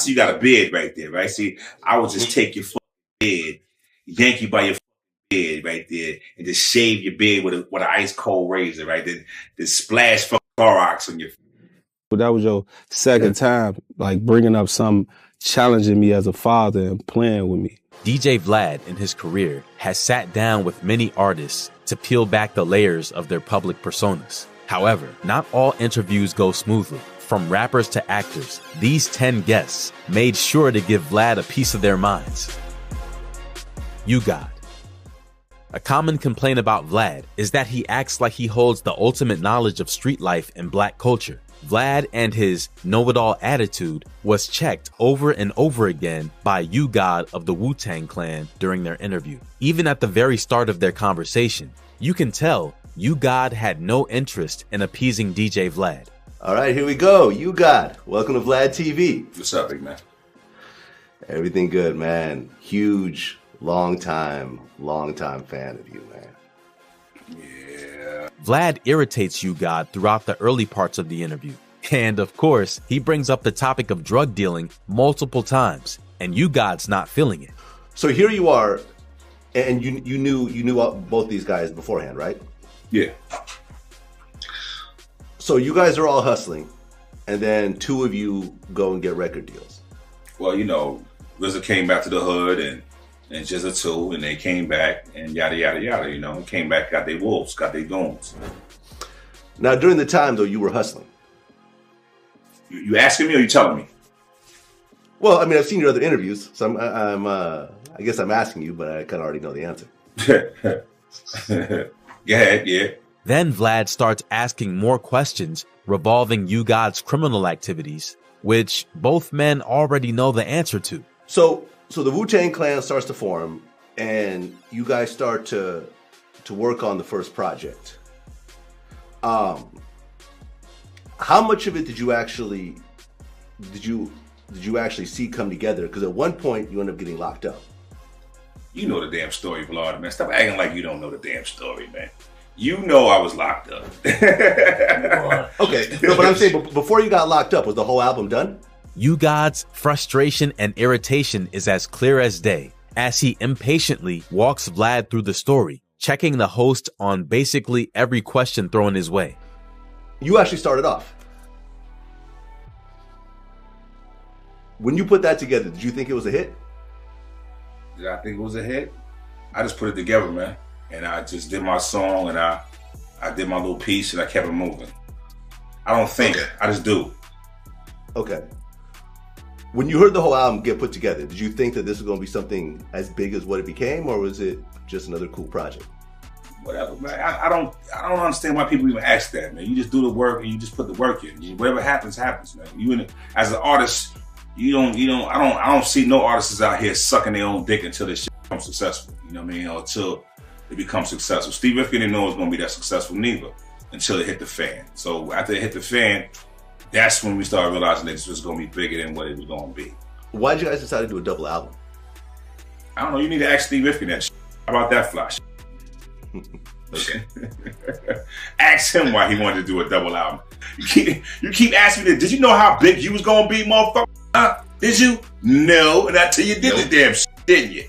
see you got a bed right there, right? See, I would just take your fucking bed, yank you by your bed right there, and just shave your bed with an ice cold razor, right? Then splash fucking Clorox on your. That was your second time, like bringing up some challenging me as a father and playing with me. DJ Vlad in his career has sat down with many artists to peel back the layers of their public personas. However, not all interviews go smoothly. From rappers to actors, these 10 guests made sure to give Vlad a piece of their minds. You God. A common complaint about Vlad is that he acts like he holds the ultimate knowledge of street life and black culture. Vlad and his know-it-all attitude was checked over and over again by You God of the Wu-Tang Clan during their interview. Even at the very start of their conversation, you can tell You God had no interest in appeasing DJ Vlad. All right, here we go. You God. Welcome to Vlad TV. What's up, big man? Everything good, man. Huge, long time fan of you, man. Yeah. Vlad irritates You God throughout the early parts of the interview. And of course, he brings up the topic of drug dealing multiple times, and You God's not feeling it. So here you are, and you knew both these guys beforehand, right? Yeah. So you guys are all hustling, and then two of you go and get record deals. Well, you know, RZA came back to the hood, and Jizza too, and they came back, and yada, yada, yada, you know. Came back, got their wolves, got their goons. Now, during the time, though, you were hustling. You asking me or you telling me? Well, I mean, I've seen your other interviews, so I guess I'm asking you, but I kind of already know the answer. Go ahead, yeah. Then Vlad starts asking more questions revolving You God's criminal activities, which both men already know the answer to. So the Wu-Tang Clan starts to form, and you guys start to work on the first project. How much of it did you actually see come together? Because at one point you end up getting locked up. You know the damn story, Vlad, man. Stop acting like you don't know the damn story, man. You know I was locked up. Okay, no, but I'm saying before you got locked up, was the whole album done? You God's frustration and irritation is as clear as day as he impatiently walks Vlad through the story, checking the host on basically every question thrown his way. You actually started off. When you put that together, did you think it was a hit? Did I think it was a hit? I just put it together, man. And I just did my song, and I did my little piece, and I kept it moving. I don't think, I just do. Okay. When you heard the whole album get put together, did you think that this was going to be something as big as what it became, or was it just another cool project? Whatever, man. I don't understand why people even ask that, man. You just do the work and you just put the work in. Whatever happens, happens, man. As an artist, I don't see no artists out here sucking their own dick until this shit becomes successful. You know what I mean? Or until it becomes successful. Steve Rifkin didn't know it was going to be that successful neither until it hit the fan. So after it hit the fan, that's when we started realizing that this was going to be bigger than what it was going to be. Why did you guys decide to do a double album? I don't know. You need to ask Steve Rifkin that shit. How about that flash? Okay. Ask him why he wanted to do a double album. You keep asking me this. Did you know how big you was going to be, motherfucker? Did you? No. And until you did the damn shit, didn't you?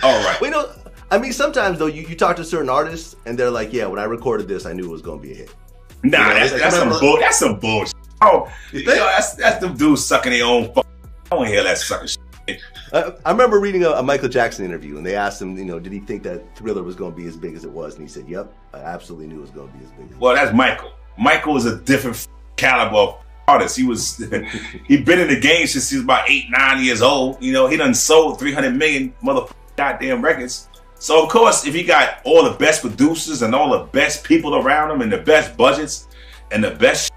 All right. Wait, no. I mean, sometimes, though, you talk to certain artists, and they're like, yeah, when I recorded this, I knew it was going to be a hit. Nah, that's some bullshit. Oh, that's them dudes sucking their own fuck. I don't hear that sucking shit. I remember reading a Michael Jackson interview, and they asked him, did he think that Thriller was going to be as big as it was? And he said, yep, I absolutely knew it was going to be as big as it was. Well, that's Michael. Michael is a different caliber of artist. He'd been in the game since he was about 8-9 years old. He done sold 300 million motherfucking goddamn records. So, of course, if he got all the best producers and all the best people around him and the best budgets and the best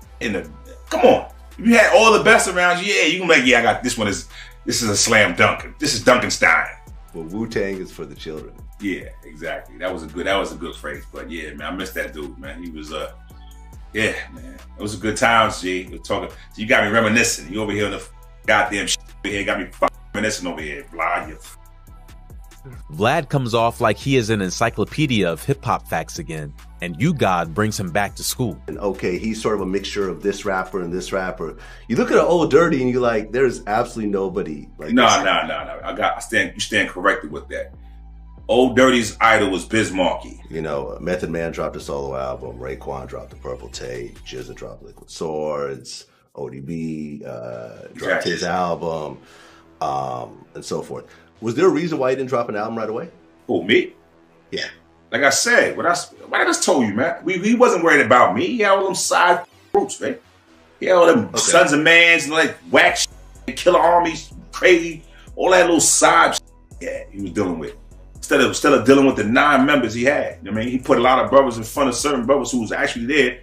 come on. If you had all the best around you, yeah, you can be like, yeah, I got this one. This is a slam dunk. This is Dunkenstein. Well, Wu-Tang is for the children. Yeah, exactly. That was a good phrase. But yeah, man, I miss that dude, man. He was yeah, man. It was a good times, G. You're talking. You got me reminiscing. You over here on the goddamn shit over here. Got me fucking reminiscing over here. Vlad, you. Vlad comes off like he is an encyclopedia of hip-hop facts again, and God brings him back to school. And okay, he's sort of a mixture of this rapper and this rapper. You look at an Old Dirty and you're like, there's absolutely nobody like No. You stand corrected with that. Old Dirty's idol was Biz Markie. You know, Method Man dropped a solo album. Raekwon dropped the Purple Tape. GZA dropped Liquid Swords. ODB dropped his album, and so forth. Was there a reason why he didn't drop an album right away? Who, me? Yeah. Like I said, what I just told you, man. He wasn't worried about me. He had all them side groups, man. He had all them Sons of Mans and like whack shit, Killer Armies, crazy, all that little side shit. Yeah, he was dealing with. Instead of dealing with the 9 members he had. I mean, he put a lot of brothers in front of certain brothers who was actually there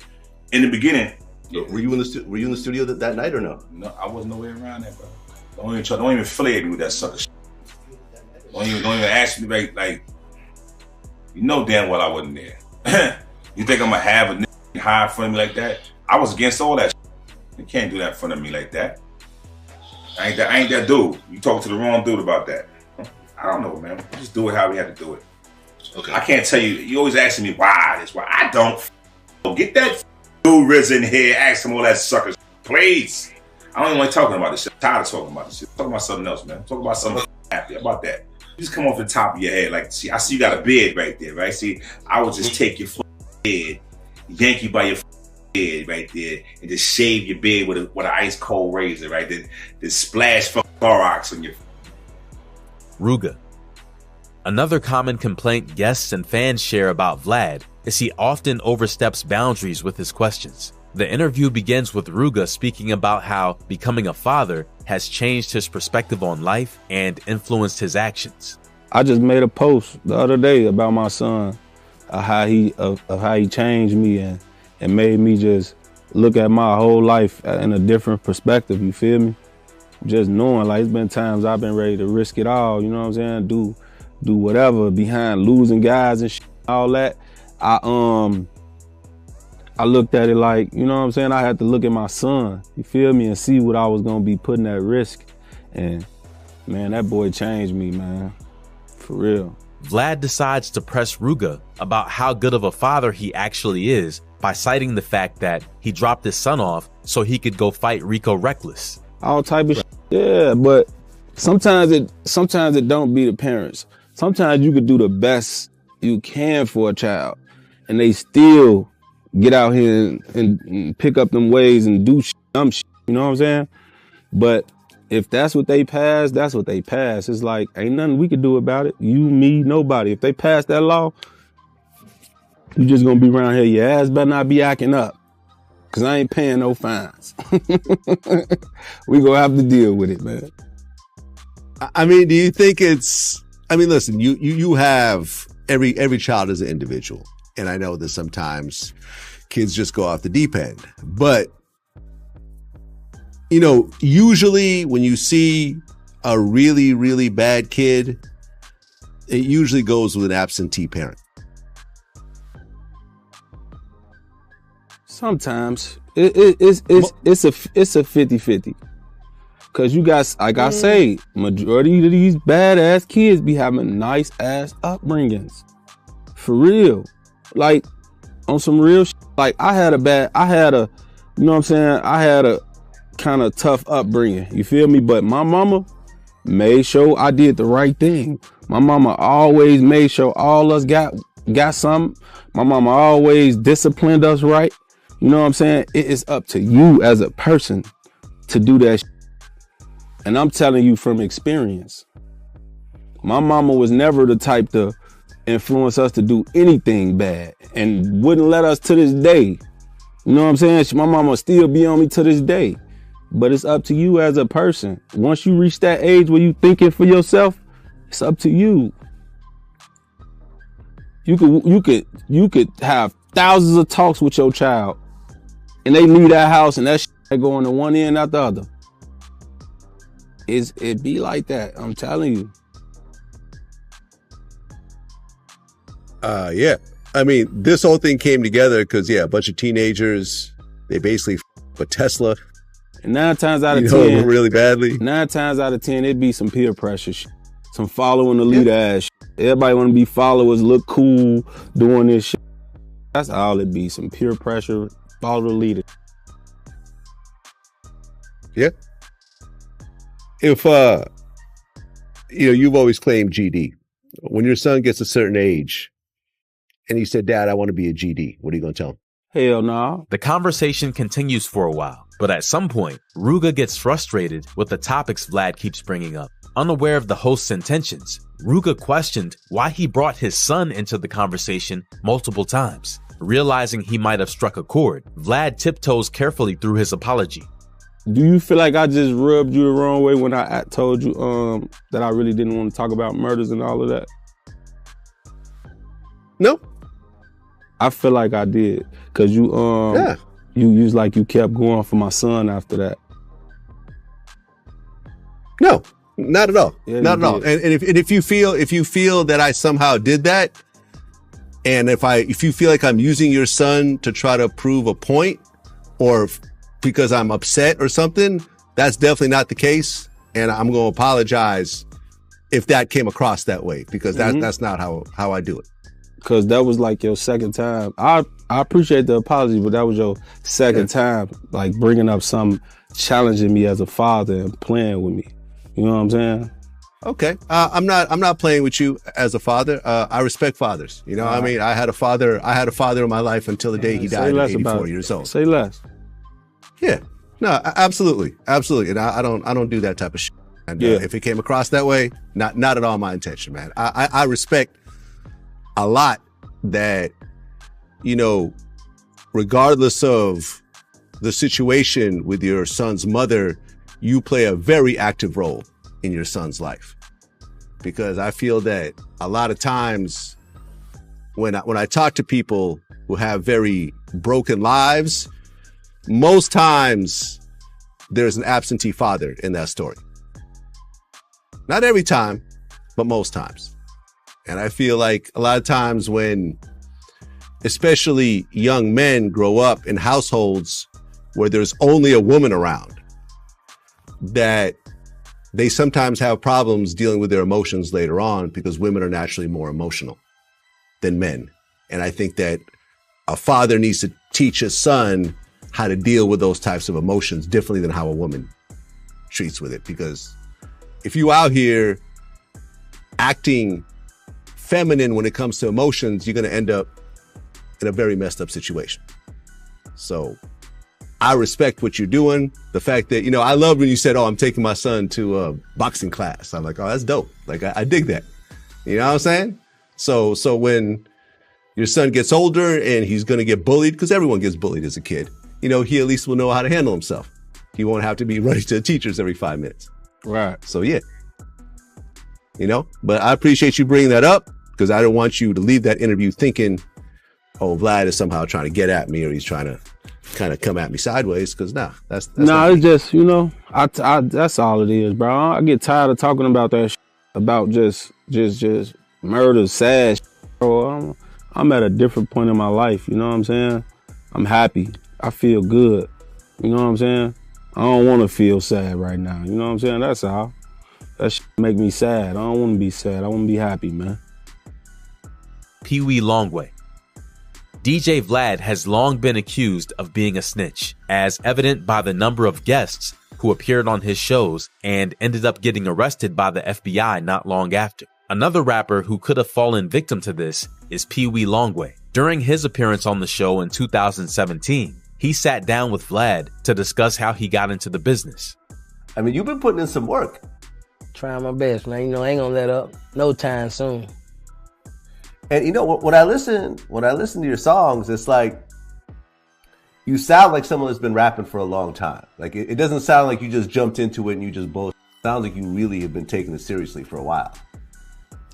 in the beginning. Yeah. Were you in the studio that night or no? No, I wasn't nowhere around that, bro. Don't even affiliate me with that sucker shit. Don't even ask me like you know damn well I wasn't there. You think I'm gonna have a nigga high in front of me like that? I was against all that shit. You can't do that in front of me like that. I ain't that dude. You talking to the wrong dude about that. I don't know, man. Just do it how we had to do it. Okay. I can't tell you. You always asking me why this, why I don't. Get that dude Riz in here, ask him all that sucker shit, please. I don't even like talking about this shit. I'm tired of talking about this shit. Talk about something else, man. Talk about something happy about that. You just come off the top of your head. Like, see, I see you got a beard right there, right? See, I would just take your head, yank you by your head right there, and just shave your beard with an ice cold razor, right? Then splash Clorox on your. Ruga. Another common complaint guests and fans share about Vlad is he often oversteps boundaries with his questions. The interview begins with Ruga speaking about how becoming a father has changed his perspective on life and influenced his actions. I just made a post the other day about my son, of how he changed me and made me just look at my whole life in a different perspective, you feel me? Just knowing, like, it's been times I've been ready to risk it all, you know what I'm saying? Do whatever behind losing guys and all that. I looked at it like, you know what I'm saying? I had to look at my son, you feel me, and see what I was gonna be putting at risk. And man, that boy changed me, man, for real. Vlad decides to press Ruga about how good of a father he actually is by citing the fact that he dropped his son off so he could go fight Rico Reckless. All type of shit. Yeah, but sometimes it don't be the parents. Sometimes you could do the best you can for a child and they still get out here and pick up them ways and do dumb shit, you know what I'm saying? But if that's what they pass, that's what they pass. It's like, ain't nothing we could do about it. You, me, nobody. If they pass that law, you just gonna be around here, your ass better not be acting up. Cause I ain't paying no fines. We gonna have to deal with it, man. I mean, do you think listen, you have every child is an individual. And I know that sometimes kids just go off the deep end, but you know, usually when you see a really, really bad kid, it usually goes with an absentee parent. Sometimes it's a 50-50. Cause you got, like I say, majority of these badass kids be having nice ass upbringings. For real. Like on some real shit. Like I had a, you know what I'm saying? I had a kind of tough upbringing. You feel me? But my mama made sure I did the right thing. My mama always made sure all us got something. My mama always disciplined us right. You know what I'm saying? It is up to you as a person to do that shit. And I'm telling you from experience. My mama was never the type to influence us to do anything bad and wouldn't let us to this day. You know what I'm saying? My mama still be on me to this day. But it's up to you as a person. Once you reach that age where you thinking for yourself, it's up to you. You could have thousands of talks with your child and they leave that house and that shit going to one end out the other. It be like that, I'm telling you. Yeah. I mean, this whole thing came together because, a bunch of teenagers, they basically a Tesla. And 9 times out of 10, really badly. 9 times out of 10, it'd be some peer pressure shit. Some following the leader ass shit. Everybody want to be followers, look cool, doing this shit. That's all it be. Some peer pressure, follow the leader. Yeah. If you've always claimed GD. When your son gets a certain age and he said, Dad, I want to be a GD, what are you gonna tell him? Hell no. The conversation continues for a while, but at some point, Ruga gets frustrated with the topics Vlad keeps bringing up. Unaware of the host's intentions, Ruga questioned why he brought his son into the conversation multiple times. Realizing he might have struck a chord, Vlad tiptoes carefully through his apology. Do you feel like I just rubbed you the wrong way when I told you that I really didn't want to talk about murders and all of that? No. I feel like I did. Cause you was like you kept going for my son after that. No, not at all. Yeah, not at all. And if you feel that I somehow did that, and if you feel like I'm using your son to try to prove a point, or because I'm upset or something, that's definitely not the case. And I'm going to apologize if that came across that way, because that's not how I do it. Because that was like your second time. I appreciate the apology, but that was your second time, like bringing up something, challenging me as a father and playing with me. You know what I'm saying? Okay. I'm not playing with you as a father. I respect fathers. You know what I mean? I had a father in my life until the day he died at 84 years old. Say less. Yeah. No, absolutely. Absolutely. And I don't do that type of shit. And if it came across that way, not at all my intention, man. I respect a lot that, regardless of the situation with your son's mother, you play a very active role in your son's life. Because I feel that a lot of times when I talk to people who have very broken lives, most times there's an absentee father in that story. Not every time, but most times. And I feel like a lot of times when especially young men grow up in households where there's only a woman around, that they sometimes have problems dealing with their emotions later on because women are naturally more emotional than men. And I think that a father needs to teach his son how to deal with those types of emotions differently than how a woman treats with it. Because if you out here acting feminine when it comes to emotions, you're going to end up in a very messed up situation. So I respect what you're doing. The fact that, I love when you said, I'm taking my son to a boxing class. I'm like, oh, that's dope. Like, I dig that. You know what I'm saying? So when your son gets older and he's going to get bullied, because everyone gets bullied as a kid, he at least will know how to handle himself. He won't have to be running to the teachers every 5 minutes. Right. So yeah, but I appreciate you bringing that up, because I don't want you to leave that interview thinking, oh, Vlad is somehow trying to get at me, or he's trying to kind of come at me sideways. Because that's it's just, I that's all it is, bro. I get tired of talking about that about just murder, sad bro. I'm at a different point in my life, you know what I'm saying? I'm happy. I feel good. You know what I'm saying? I don't want to feel sad right now. You know what I'm saying? That's all. That shit make me sad. I don't want to be sad. I want to be happy, man. Pee Wee Longway. DJ Vlad has long been accused of being a snitch, as evident by the number of guests who appeared on his shows and ended up getting arrested by the FBI not long after. Another rapper who could have fallen victim to this is Pee Wee Longway. During his appearance on the show in 2017, he sat down with Vlad to discuss how he got into the business. I mean, you've been putting in some work. Trying my best, man. I ain't gonna let up no time soon. And when I listen to your songs, it's like you sound like someone that's been rapping for a long time. Like it doesn't sound like you just jumped into it and you just bullshit. It sounds like you really have been taking it seriously for a while.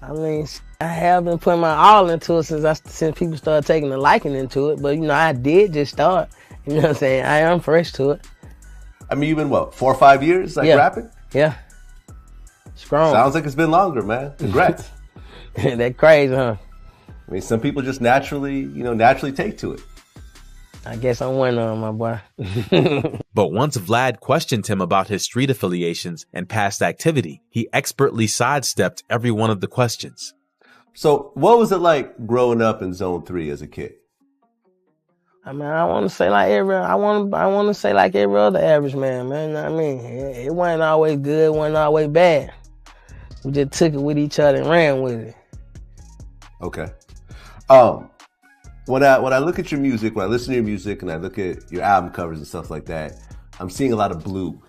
I mean, I have been putting my all into it since people started taking a liking into it. But I did just start. You know what I'm saying? I am fresh to it. I mean, you've been 4 or 5 years rapping? Yeah. Strong. Sounds like it's been longer, man. Congrats. That crazy, huh? I mean, some people just naturally take to it. I guess I'm one of them, my boy. But once Vlad questioned him about his street affiliations and past activity, he expertly sidestepped every one of the questions. So what was it like growing up in Zone 3 as a kid? I mean, I want to say like every other average man, man. You know what I mean? It wasn't always good, wasn't always bad. We just took it with each other and ran with it. Okay. When I look at your music, when I listen to your music and I look at your album covers and stuff like that, I'm seeing a lot of blue.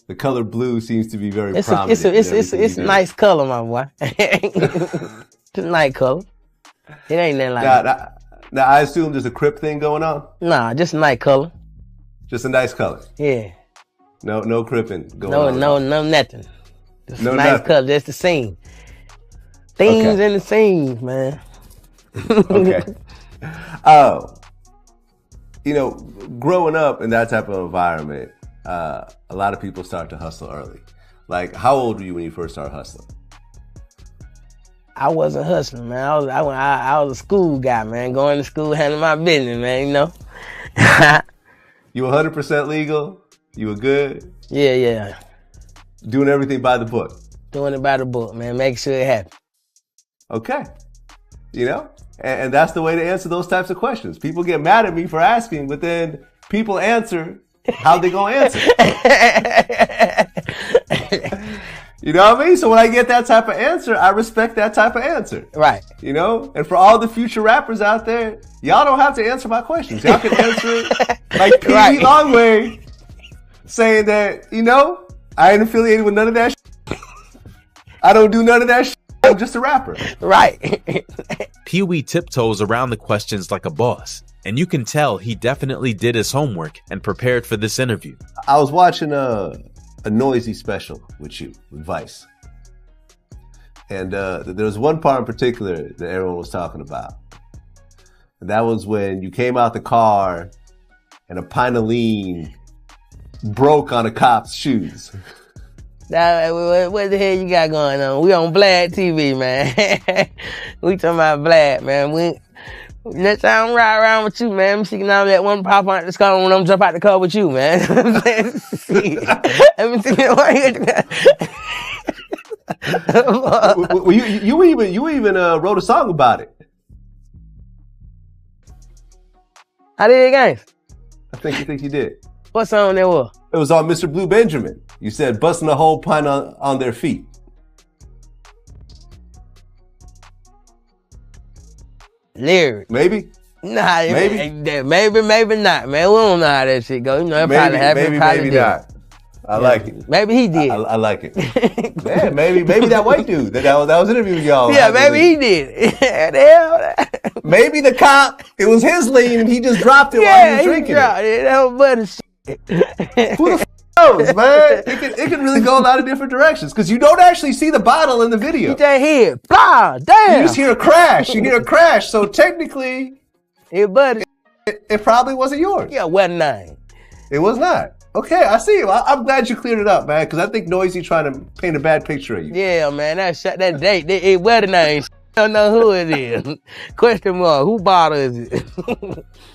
The color blue seems to be very prominent. It's a nice color, my boy. It's a nice color. It ain't nothing like that. Now, I assume there's a Crip thing going on? Nah, just a nice color. Just a nice color? Yeah. No cripping going on? No, nothing. Just no a nice nothing. color. Just the scene. Themes and the scenes, man. Okay. Growing up in that type of environment, a lot of people start to hustle early. Like, how old were you when you first started hustling? I wasn't hustling, man. I was a school guy, man. Going to school, handling my business, man. You know. You 100% legal. You were good. Yeah. Doing everything by the book. Doing it by the book, man. Make sure it happens. Okay. And that's the way to answer those types of questions. People get mad at me for asking, but then people answer how they gonna answer. You know what I mean? So when I get that type of answer, I respect that type of answer. Right. And for all the future rappers out there, y'all don't have to answer my questions. Y'all can answer it like Pee Wee Longway saying that, I ain't affiliated with none of that shit. I don't do none of that shit. I'm just a rapper. Right. Pee Wee tiptoes around the questions like a boss, and you can tell he definitely did his homework and prepared for this interview. I was watching a Noisy special with you, with Vice. And there was one part in particular that everyone was talking about. And that was when you came out the car and a pint of lean broke on a cop's shoes. Now, what the hell you got going on? We on Vlad TV, man. We talking about Vlad, man. Next time I ride around with you, man, I'm seeing out that one pop out the car when I'm jump out the car with you, man. Let me see you even wrote a song about it. I did, guys. I think you did. What song that was? It was on Mr. Blue Benjamin. You said busting a whole pint on their feet. Lyric. Maybe? Nah, maybe not, man. We don't know how that shit go. It probably happened. Maybe not. I like it. Maybe he did. I like it. Yeah, maybe that white dude that was interviewing y'all. Yeah, maybe he did. Maybe the cop, it was his lean and he just dropped it while he was drinking it. That was butter shit. Who the knows, man? It can really go a lot of different directions because you don't actually see the bottle in the video. You just hear, blah, damn. You just hear a crash. You hear a crash. So technically, it probably wasn't yours. Yeah, wasn't nine. It was not. Okay, I see. Well, I'm glad you cleared it up, man, because I think Noisy trying to paint a bad picture of you. Yeah, man, that date, it wedding name. I don't know who it is. Question mark, who bottle is it?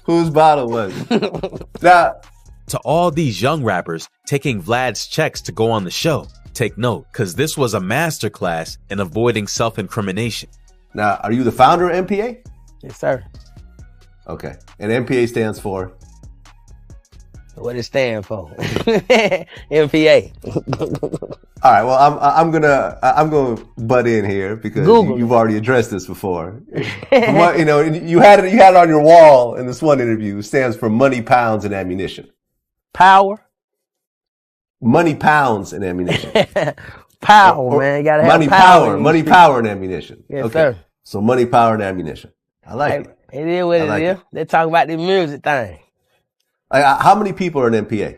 Whose bottle was it? Now, to all these young rappers taking Vlad's checks to go on the show, take note, because this was a masterclass in avoiding self-incrimination. Now, are you the founder of MPA? Yes, sir. Okay, and MPA stands for? What it stand for? MPA. All right. Well, I'm gonna butt in here because you've already addressed this before. You had it on your wall in this one interview. It stands for money, pounds, and ammunition. Power. Money, pounds, and ammunition. Power, man. You gotta have money, power. Money, power, and ammunition. Yes, okay. sir. So money, power, and ammunition. I like it. It is what it is. They talk about the music thing. How many people are in MPA?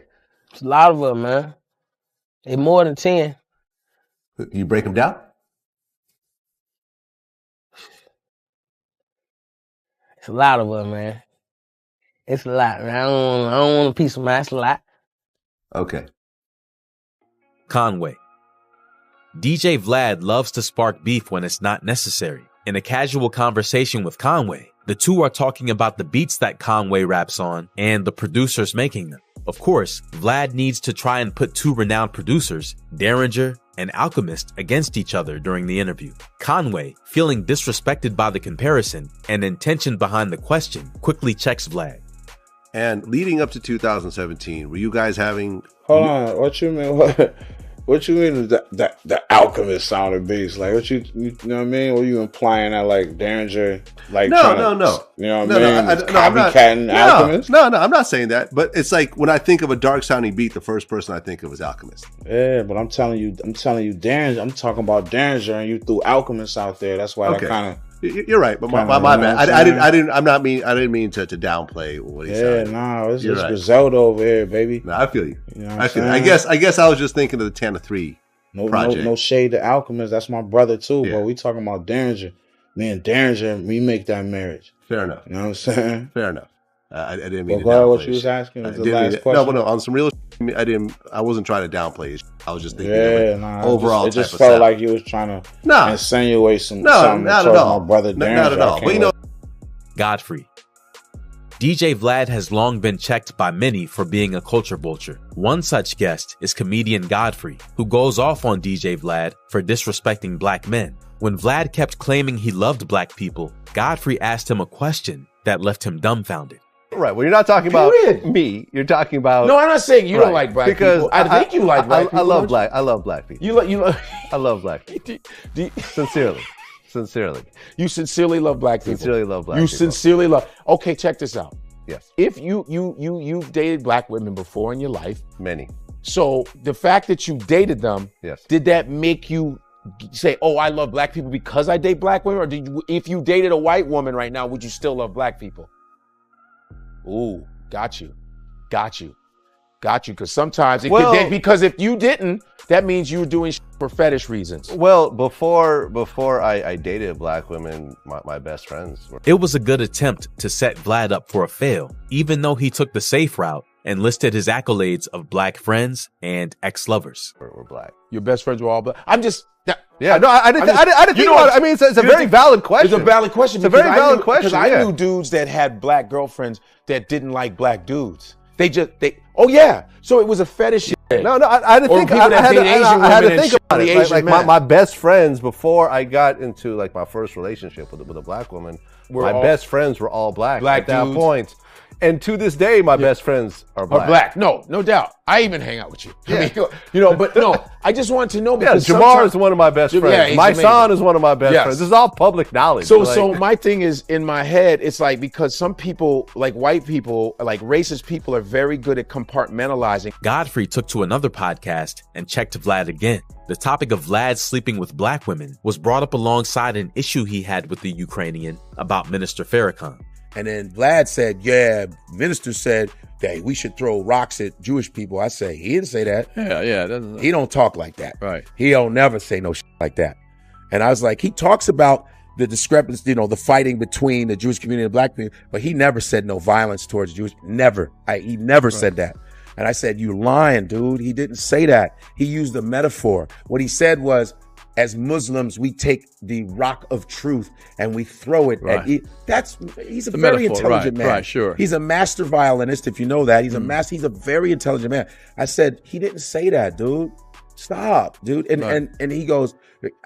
It's a lot of them, man. It's more than 10. You break them down? It's a lot of them, man. It's a lot, man. I don't want a piece of mine. It's a lot. Okay. Conway. DJ Vlad loves to spark beef when it's not necessary. In a casual conversation with Conway, the two are talking about the beats that Conway raps on and the producers making them. Of course, Vlad needs to try and put two renowned producers, Derringer and Alchemist against each other during the interview. Conway, feeling disrespected by the comparison and intention behind the question, quickly checks Vlad. And leading up to 2017, were you guys having... Hold on, what you mean? What you mean the Alchemist sounded bass? Like what you know what I mean? Were you implying that like Derringer like No. You know what I mean? Copycatting Alchemist? No, I'm not saying that. But it's like when I think of a dark sounding beat, the first person I think of is Alchemist. Yeah, but I'm telling you Derringer. I'm talking about Derringer, and you threw Alchemist out there. That's why that kind of. You're right, but my bad. I didn't mean to downplay what he said. Yeah, nah, it's Griselda over here, baby. No, I feel you. I feel. I guess I was just thinking of the Tana 3 project. No shade to Alchemist. That's my brother too. But we talking about Derringer. Me and Derringer, we make that marriage. Fair enough. You know what I'm saying? Fair enough. I didn't mean to downplay downplay what you was asking was the last question. No, on some real I wasn't trying to downplay it. I was just thinking overall. It just felt like you was trying to insinuate something not at all. My brother Derringer. Not at all. But Godfrey. DJ Vlad has long been checked by many for being a culture vulture. One such guest is comedian Godfrey, who goes off on DJ Vlad for disrespecting black men. When Vlad kept claiming he loved black people, Godfrey asked him a question that left him dumbfounded. Right. Well, you're not talking about me. You're talking about. No, I'm not saying you don't like black people. I think you like black people. I love black people. I love black people. Sincerely. You sincerely love black people. Sincerely love black people. You sincerely love. Okay, check this out. Yes. If you've dated black women before in your life. Many. So the fact that you dated them. Yes. Did that make you say, "Oh, I love black people because I date black women," or did you, if you dated a white woman right now, would you still love black people? Ooh, got you. Because sometimes because if you didn't, that means you were doing for fetish reasons. Well, before I dated black women, my best friends were. It was a good attempt to set Vlad up for a fail, even though he took the safe route and listed his accolades of black friends and ex-lovers. Were black. Your best friends were all black. I'm just. Yeah, no, I didn't think about it. I mean, it's a very valid question. It's a valid question. It's a very valid question. Because I knew dudes that had black girlfriends that didn't like black dudes. So it was a fetish. No, I didn't think. I had to think about it. Like my best friends before I got into like my first relationship with a black woman, my best friends were all black at that point. And to this day, my best friends are black. No doubt. I even hang out with you. Yeah. I mean, but no, I just want to know because Jamar is one of my best friends. Yeah, my son is one of my best friends. This is all public knowledge. So my thing is in my head, it's like because some people, like white people, like racist people, are very good at compartmentalizing. Godfrey took to another podcast and checked Vlad again. The topic of Vlad sleeping with black women was brought up alongside an issue he had with the Ukrainian about Minister Farrakhan. And then Vlad said, minister said that we should throw rocks at Jewish people. I say, he didn't say that. Yeah. He don't talk like that. Right. He don't never say no shit like that. And I was like, he talks about the discrepancy, the fighting between the Jewish community and black people, but he never said no violence towards Jews. Never. He never said that. And I said, you lying, dude. He didn't say that. He used a metaphor. What he said was, as Muslims, we take the rock of truth and we throw it at he's a very intelligent man. Right, sure. He's a master violinist, if you know that. He's a very intelligent man. I said, he didn't say that, dude. Stop, dude. And he goes,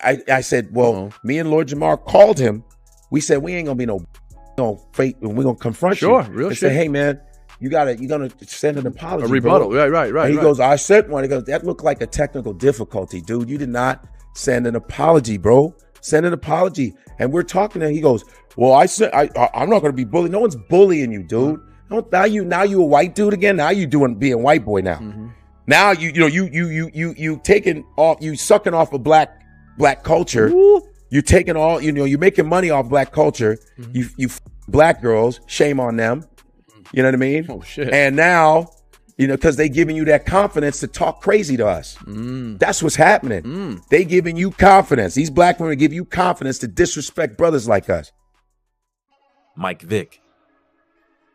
I said, well, me and Lord Jamar called him. We said, we ain't gonna be no fake, we're gonna confront you. Real and shit. say, hey man, you're gonna send an apology. A rebuttal. Bro. Right. And he goes, I sent one. He goes, that looked like a technical difficulty, dude. You did not send an apology, bro. Send an apology. And we're talking to him. He goes, well, I'm not going to be bullied. No one's bullying you, dude. Now you a white dude again. Now you being white boy now. Mm-hmm. Now you taking off, you sucking off of black culture. Ooh. You're taking all, you're making money off black culture. Mm-hmm. You black girls, shame on them. You know what I mean? Oh shit. And now, because they giving you that confidence to talk crazy to us. That's what's happening. They giving you confidence. These black women give you confidence to disrespect brothers like us. Mike Vick.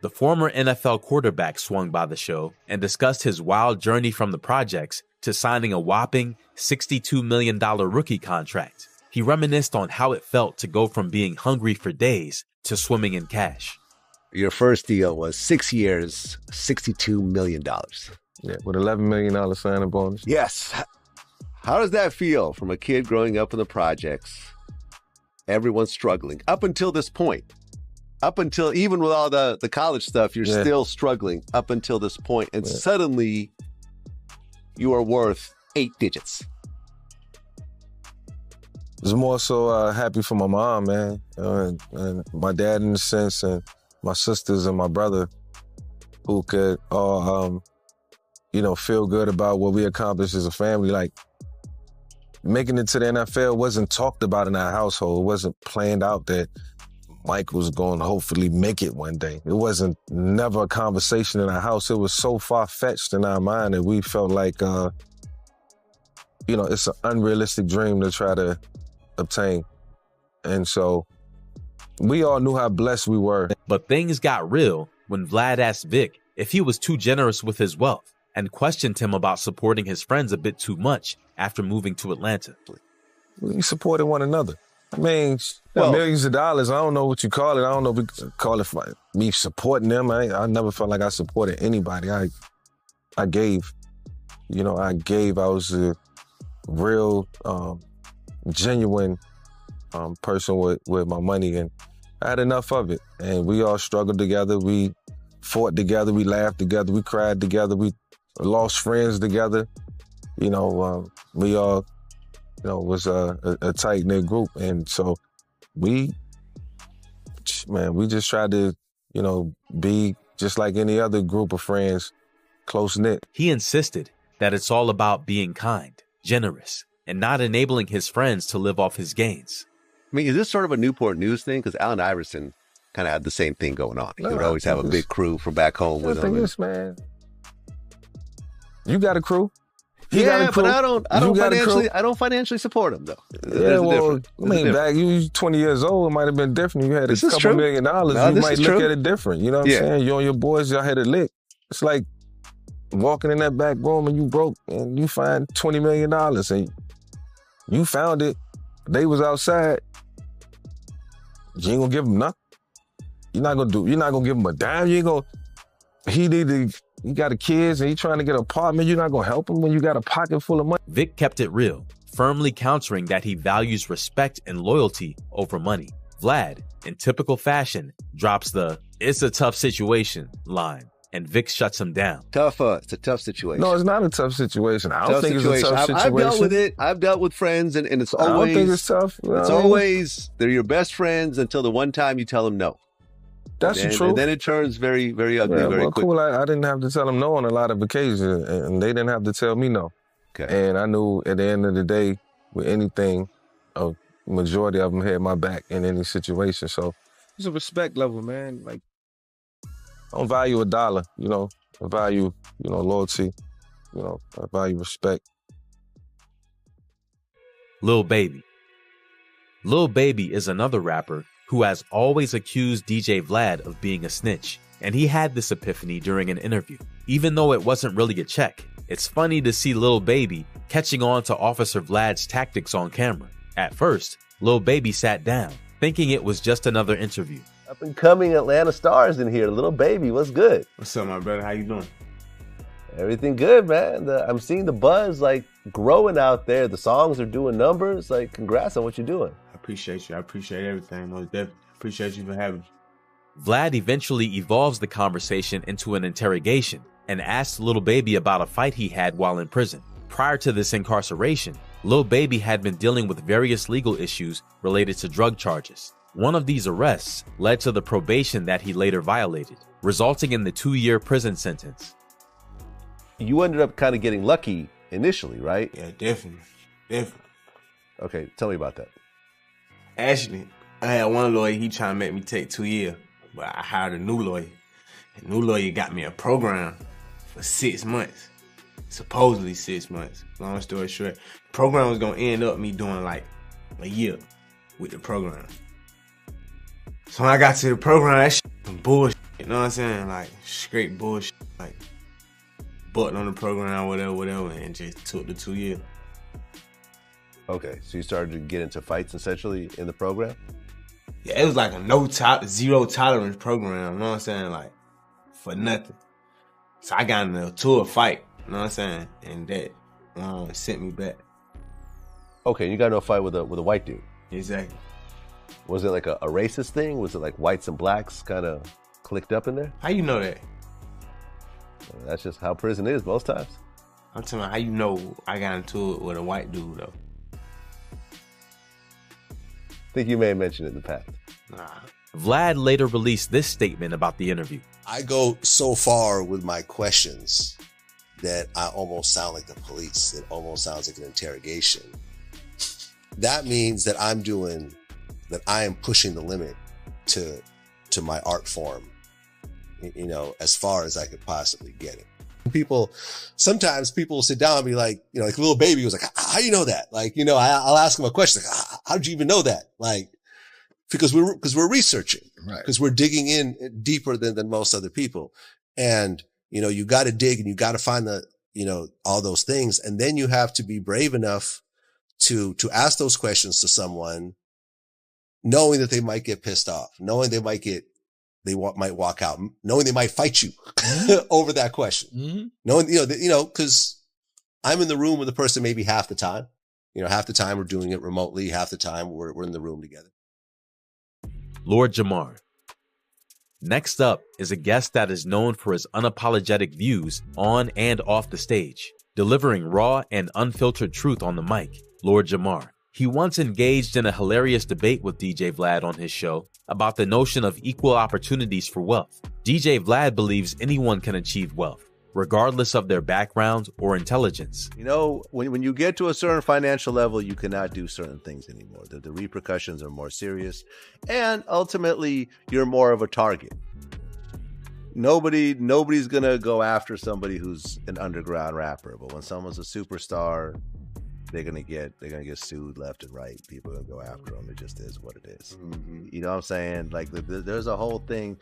The former NFL quarterback swung by the show and discussed his wild journey from the projects to signing a whopping $62 million rookie contract. He reminisced on how it felt to go from being hungry for days to swimming in cash. Your first deal was 6 years, $62 million. Yeah, with $11 million signing bonus. Yes. How does that feel from a kid growing up in the projects? Everyone's struggling up until this point. Up until, even with all the college stuff, you're still struggling up until this point, and suddenly you are worth 8 digits. It's more so happy for my mom, man, and my dad in a sense, and my sisters and my brother, who could all, feel good about what we accomplished as a family. Like, making it to the NFL wasn't talked about in our household. It wasn't planned out that Mike was going to hopefully make it one day. It wasn't never a conversation in our house. It was so far-fetched in our mind that we felt like, it's an unrealistic dream to try to obtain. And so we all knew how blessed we were. But things got real when Vlad asked Vic if he was too generous with his wealth and questioned him about supporting his friends a bit too much after moving to Atlanta. We supported one another. I mean, millions of dollars, I don't know what you call it. I don't know if we could call it me supporting them. I never felt like I supported anybody. I gave. I gave. I was a real, genuine person with my money, and I had enough of it. And we all struggled together. We fought together. We laughed together. We cried together. We lost friends together. We all was a tight-knit group. And so we just tried to, be just like any other group of friends, close-knit. He insisted that it's all about being kind, generous, and not enabling his friends to live off his gains. I mean, is this sort of a Newport News thing? Because Allen Iverson kind of had the same thing going on. He would always have a big crew from back home with him. Man. You got a crew. But I don't financially support him though. Back you was 20 years old, it might have been different. You had a couple $1 million. You might look at it different. You know what I'm saying? You and your boys, y'all had a lick. It's like walking in that back room and you broke and you find $20 million and you found it. They was outside. You ain't gonna give them nothing. You're not gonna give him a dime. He got a kids and he trying to get an apartment. You're not going to help him when you got a pocket full of money. Vic kept it real, firmly countering that he values respect and loyalty over money. Vlad, in typical fashion, drops the "it's a tough situation" line, and Vic shuts him down. It's a tough situation. No, it's not a tough situation. I don't think it's a tough situation. I've dealt with it. I've dealt with friends, and it's always... I don't think it's tough. It's always, they're your best friends until the one time you tell them no. That's the truth. And then it turns very, very ugly very quickly. Cool. I didn't have to tell them no on a lot of occasions, and they didn't have to tell me no. Okay. And I knew at the end of the day, with anything, a majority of them had my back in any situation. So it's a respect level, man. Like, I don't value a dollar, I value, loyalty, I value respect. Lil Baby. Lil Baby is another rapper who has always accused DJ Vlad of being a snitch. And he had this epiphany during an interview. Even though it wasn't really a check, it's funny to see Lil Baby catching on to Officer Vlad's tactics on camera. At first, Lil Baby sat down, thinking it was just another interview. Up and coming Atlanta stars in here. Lil Baby, what's good? What's up, my brother? How you doing? Everything good, man. I'm seeing the buzz growing out there. The songs are doing numbers. Congrats on what you're doing. Appreciate you. I appreciate everything. Most definitely. Appreciate you for having me. Vlad eventually evolves the conversation into an interrogation and asks Lil Baby about a fight he had while in prison. Prior to this incarceration, Lil Baby had been dealing with various legal issues related to drug charges. One of these arrests led to the probation that he later violated, resulting in the 2-year prison sentence. You ended up kind of getting lucky initially, right? Yeah, definitely. Okay, tell me about that. Actually, I had one lawyer, he trying to make me take 2 years, but I hired a new lawyer. The new lawyer got me a program for 6 months. Supposedly 6 months. Long story short, the program was going to end up me doing a year with the program. So when I got to the program, that shit was bullshit. You know what I'm saying? Straight bullshit. Button on the program, whatever, and just took the 2 years. Okay, so you started to get into fights essentially in the program? Yeah, it was a zero tolerance program, you know what I'm saying? For nothing. So I got into a fight, you know what I'm saying? And that sent me back. Okay, you got into a fight with a white dude. Exactly. Was it like a racist thing? Was it like whites and blacks kind of clicked up in there? How you know that? That's just how prison is most times. I'm telling you, how you know I got into it with a white dude though? I think you may have mentioned it in the past. Nah. Vlad later released this statement about the interview. I go so far with my questions that I almost sound like the police. It almost sounds like an interrogation. That means that I am pushing the limit to my art form, you know, as far as I could possibly get it. Sometimes people will sit down and be like, you know, like a little baby was like, how do you know that? Like, you know, I'll ask them a question like, how did you even know that? Like, because we're researching, right? Because we're digging in deeper than most other people. And, you know, you got to dig and you got to find all those things. And then you have to be brave enough to ask those questions to someone, knowing that they might get pissed off, knowing they might walk out, knowing they might fight you over that question. Mm-hmm. Knowing, cause I'm in the room with the person maybe half the time, half the time we're doing it remotely, half the time we're in the room together. Lord Jamar. Next up is a guest that is known for his unapologetic views on and off the stage, delivering raw and unfiltered truth on the mic. Lord Jamar. He once engaged in a hilarious debate with DJ Vlad on his show about the notion of equal opportunities for wealth. DJ Vlad believes anyone can achieve wealth, regardless of their background or intelligence. When you get to a certain financial level, you cannot do certain things anymore. The repercussions are more serious, and ultimately, you're more of a target. Nobody's gonna go after somebody who's an underground rapper, but when someone's a superstar, they're gonna get sued left and right. People are gonna go after them. It just is what it is. Mm-hmm. You know what I'm saying? Like there's a whole thing.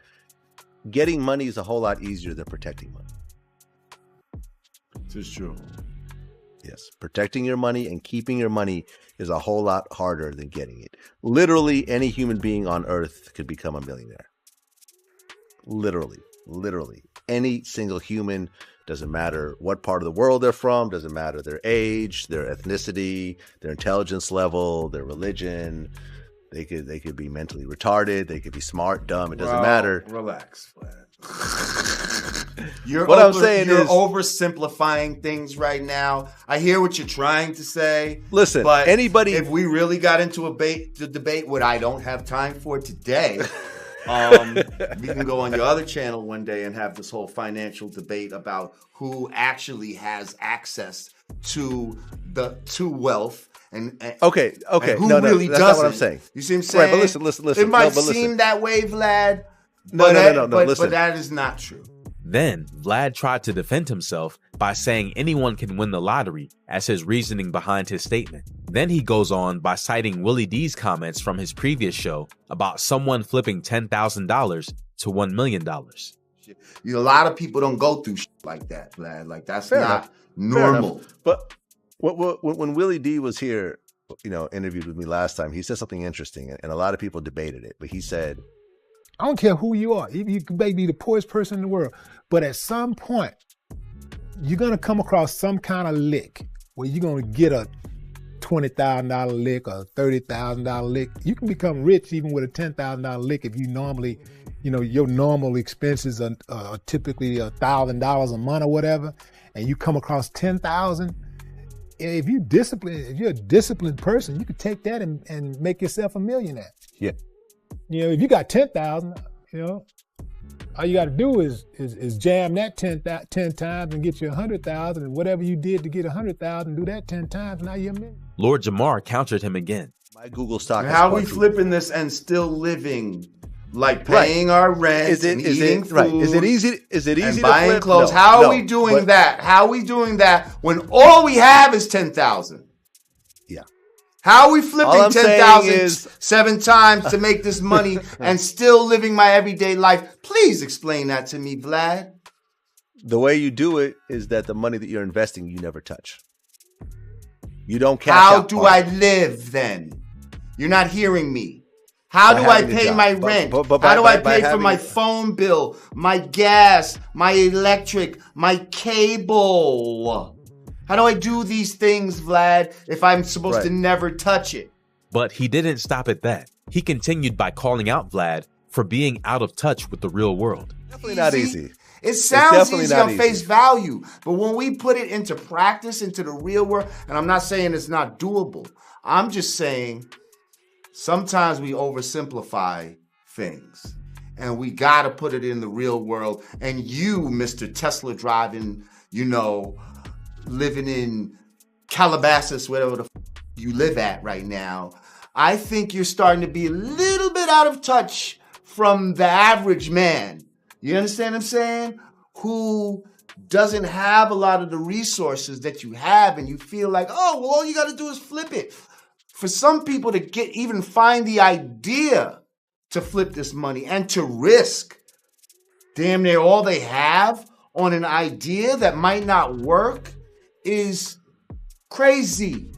Getting money is a whole lot easier than protecting money. This is true. Yes, protecting your money and keeping your money is a whole lot harder than getting it. Literally, any human being on earth could become a millionaire. Literally, any single human. Doesn't matter what part of the world they're from, doesn't matter their age, their ethnicity, their intelligence level, their religion. They could be mentally retarded, they could be smart, dumb, it doesn't matter. Relax, Vlad. You're is oversimplifying things right now. I hear what you're trying to say. Listen, but anybody, if we really got into the debate, what I don't have time for today. We can go on your other channel one day and have this whole financial debate about who actually has access to wealth and okay. And who no, really that's doesn't. not what I'm saying. You see what I'm saying? Right, but listen. It might seem that way, Vlad. No, but that is not true. Then, Vlad tried to defend himself by saying anyone can win the lottery as his reasoning behind his statement. Then he goes on by citing Willie D's comments from his previous show about someone flipping $10,000 to $1 million. A lot of people don't go through shit like that, Vlad. Like, that's not normal. But when Willie D was here, interviewed with me last time, he said something interesting, and a lot of people debated it. But he said, I don't care who you are. You may be the poorest person in the world. But at some point, you're going to come across some kind of lick where you're going to get a $20,000 lick or $30,000 lick. You can become rich even with a $10,000 lick if you normally, your normal expenses are typically $1,000 a month or whatever, and you come across $10,000. If you're a disciplined person, you could take that and make yourself a millionaire. Yeah. If you got 10,000, all you got to do is jam that 10 times and get you 100,000, and whatever you did to get 100,000, do that 10 times, now you're a million. Lord Jamar countered him again. My Google stock. How are we flipping this and still living, like paying our rent and eating food? Right. Is it easy and to buying flip? clothes? No, How are we doing that? How are we doing that when all we have is 10,000? Yeah. How are we flipping 10,000 7 times to make this money and still living my everyday life? Please explain that to me, Vlad. The way you do it is that the money that you're investing, you never touch. You don't cash out. How do I live then? You're not hearing me. How do I pay my rent? How do I pay for my phone bill, my gas, my electric, my cable? How do I do these things, Vlad, if I'm supposed to never touch it? But he didn't stop at that. He continued by calling out Vlad for being out of touch with the real world. Definitely not easy. It sounds easy on face value, but when we put it into practice, into the real world, and I'm not saying it's not doable, I'm just saying sometimes we oversimplify things, and we got to put it in the real world. And you, Mr. Tesla driving, living in Calabasas, whatever the you live at right now, I think you're starting to be a little bit out of touch from the average man. You understand what I'm saying? Who doesn't have a lot of the resources that you have, and you feel like, oh, well, all you got to do is flip it. For some people to even find the idea to flip this money and to risk damn near all they have on an idea that might not work is crazy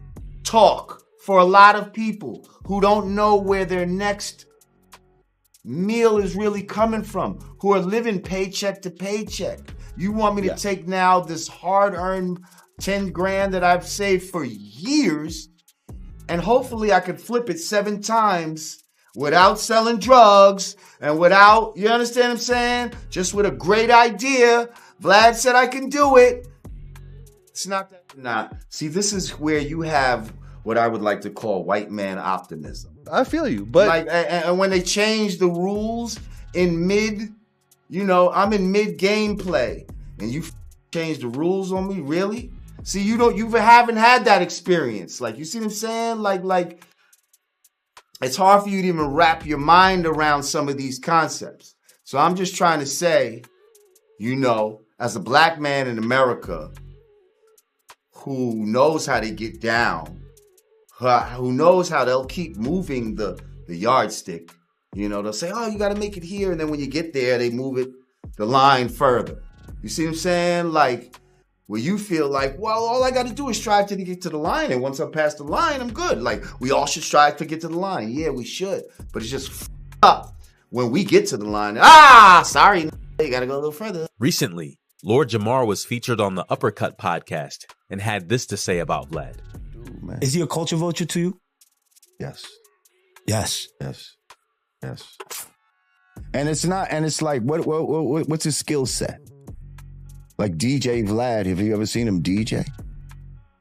talk for a lot of people who don't know where their next meal is really coming from, who are living paycheck to paycheck. You want me to take now this hard-earned 10 grand that I've saved for years, and hopefully I could flip it 7 times without selling drugs and without, you understand what I'm saying? Just with a great idea. Vlad said I can do it. It's not that. Not. See, this is where you have what I would like to call white man optimism. I feel you, but and when they change the rules in mid, I'm in mid gameplay, and you change the rules on me, really? See, you haven't had that experience. Like, you see what I'm saying? Like, it's hard for you to even wrap your mind around some of these concepts. So I'm just trying to say, as a black man in America who knows how to get down, who knows how they'll keep moving the yardstick. They'll say, oh, you got to make it here. And then when you get there, they move the line further. You see what I'm saying? Like, where you feel like, well, all I got to do is strive to get to the line. And once I'm past the line, I'm good. Like, we all should strive to get to the line. Yeah, we should. But it's just up when we get to the line. Sorry. You got to go a little further. Recently, Lord Jamar was featured on the Uppercut podcast and had this to say about Vlad. Man. Is he a culture vulture to you? Yes. Yes. Yes. Yes. And it's like, what's his skill set? Like DJ Vlad, have you ever seen him DJ?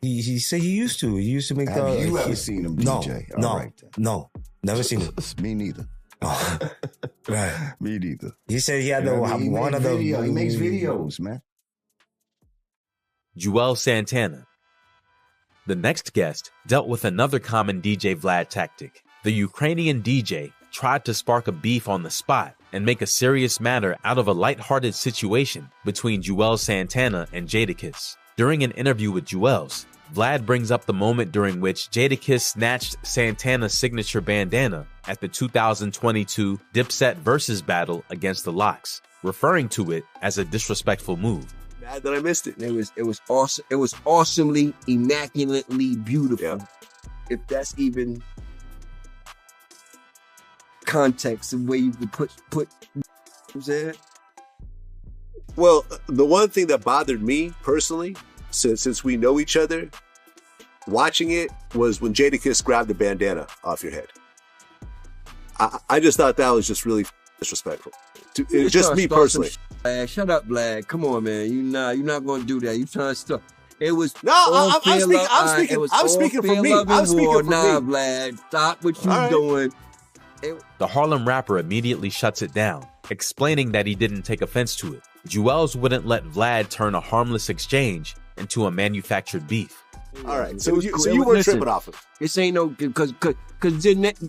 He said he used to. He used to make. Have you ever seen him DJ? No, never seen him. Me neither. Right. Me neither. He said he had one of the. He makes videos, man. Juelz Santana. The next guest dealt with another common DJ Vlad tactic. The Ukrainian DJ tried to spark a beef on the spot and make a serious matter out of a lighthearted situation between Juelz Santana and Jadakiss. During an interview with Juelz, Vlad brings up the moment during which Jadakiss snatched Santana's signature bandana at the 2022 Dipset Versus battle against the Lox, referring to it as a disrespectful move. Mad that I missed it. It was awesome. It was awesomely, immaculately beautiful. Yeah. If that's even context, the way you could put what I'm saying. Well, the one thing that bothered me personally, since we know each other, watching it was when Jadakiss grabbed the bandana off your head. I just thought that was just really disrespectful. Just me personally. Shut up, Vlad. Come on, man. You're not going to do that. You trying to stuff. It was I'm speaking for me. Nah, Vlad. Stop what you doing. The Harlem rapper immediately shuts it down, explaining that he didn't take offense to it. Juelz wouldn't let Vlad turn a harmless exchange into a manufactured beef. All right, so you weren't tripping off it. This ain't no, because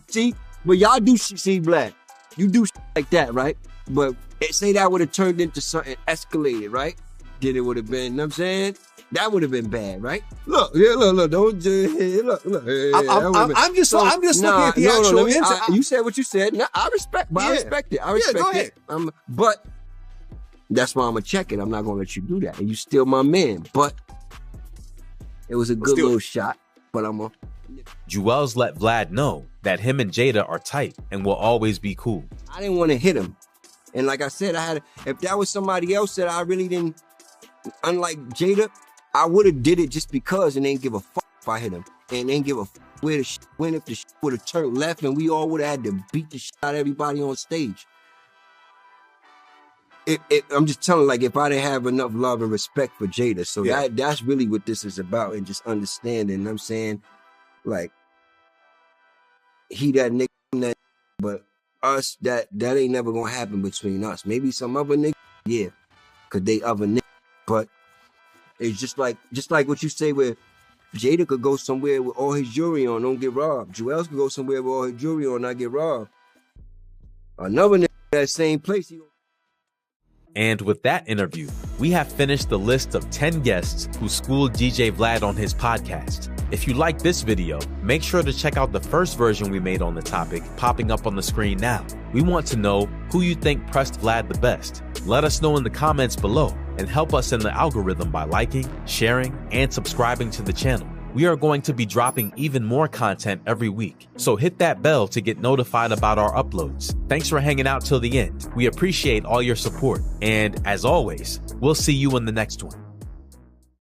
see, but y'all do see, Vlad, you do like that, right? But say that would have turned into something escalated, right? Then it would have been, you know what I'm saying? That would have been bad, right? Look, don't look. I'm just looking at the actual incident. You said what you said. No, I respect it. I respect it. But that's why I'm gonna check it. I'm not gonna let you do that. And you still my man. But it was a good little shot. But I'm gonna. Juelz let Vlad know that him and Jada are tight and will always be cool. I didn't want to hit him, and like I said, if that was somebody else that I really didn't, unlike Jada, I would have did it just because and ain't give a fuck if I hit him. And ain't give a fuck where the shit went if the shit would have turned left and we all would have had to beat the shit out of everybody on stage. I'm just telling, like, if I didn't have enough love and respect for Jada. So that's really what this is about, and just understanding. And I'm saying, like, he that nigga, that, but us, that ain't never gonna happen between us. Maybe some other nigga, yeah, cause they other niggas. But it's just like what you say, where Jada could go somewhere with all his jewelry on, don't get robbed. Joel's could go somewhere with all his jewelry on, not get robbed. Another nigga that same place, he. And with that interview, we have finished the list of 10 guests who schooled DJ Vlad on his podcast. If you like this video, make sure to check out the first version we made on the topic, popping up on the screen now. We want to know who you think pressed Vlad the best. Let us know in the comments below and help us in the algorithm by liking, sharing, and subscribing to the channel. We are going to be dropping even more content every week, so hit that bell to get notified about our uploads. Thanks for hanging out till the end. We appreciate all your support, and as always, we'll see you in the next one.